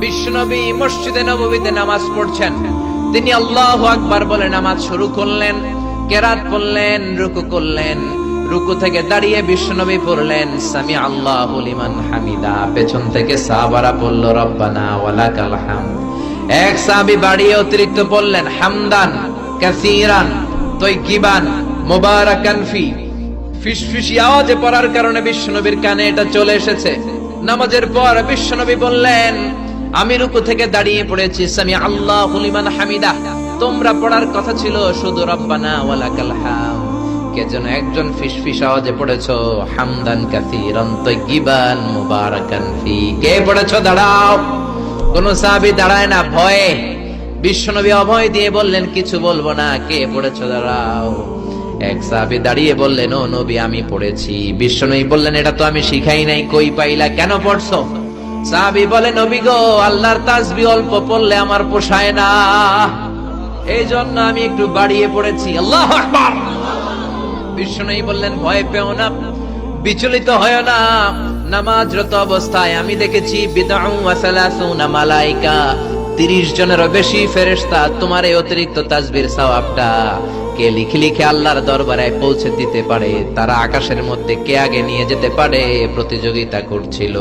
বিশ্বনবী মসজিদে নববীতে নামাজ পড়ছেন। তিনি আল্লাহু আকবার বলে নামাজ শুরু করলেন, কেরাত পড়লেন, রুকু করলেন। রুকু থেকে দাঁড়িয়ে বিশ্বনবী পড়লেন সামি আল্লাহু লিমান হামিদা। পেছন থেকে সাহাবারা পড়ল রব্বানা ওয়ালাকাল হামদ। এক সাহাবী বাড়িয়ে অতিরিক্ত পড়লেন হামদান কাসীরান তাইয়িবান মুবারাকান ফি। ফিসফিসি আওয়াজে পড়ার কারণে বিশ্বনবীর কানে এটা চলে এসেছে। নামাজের পর বিশ্বনবী বললেন, আমি রুকু থেকে দাঁড়িয়ে পড়েছি সামি আল্লাহু লিমান হামিদা। তোমরা পড়ার কথা ছিল শুধু রব্বানা ওয়ালাকাল হামদ। কে যেন একজন ফিসফিস আওয়াজে পড়েছো হামদান কাসীরান তাইয়িবান মুবারাকান ফি। কে পড়েছো? দাঁড়াও। কোন সাহাবী দাঁড়ায় না ভয়ে। বিশ্বনবী অভয় দিয়ে বললেন, কিছু বলবো না। কে পড়েছো? দাঁড়াও। এক সাহাবী দাঁড়িয়ে বললেন, ও নবী আমি পড়েছি। বিশ্বনবী বললেন, এটা তো আমি শিখাই নাই, কই পাইলা, কেন পড়ছো? সাহাবী বলে, নবী গো, আল্লাহর তাসবিহ অল্প পড়লে আমার পোষায় না, এই জন্য আমি একটু বাড়িয়ে পড়েছি। আল্লাহু আকবার। বিশ্বনবী বললেন, ভয় পেও না, বিচলিত হয় না। নামাজরত অবস্থায় আমি দেখেছি বিদউ ওয়া সালাসুনা মালায়েকা, 30 জনেরও বেশি ফেরেশতা তোমার এই অতিরিক্ত তাসবিহর সওয়াবটা কে লিখে লিখে আল্লাহর দরবারে পৌঁছে দিতে পারে। তারা আকাশের মধ্যে কে আগে নিয়ে যেতে পারে প্রতিযোগিতা করছিল।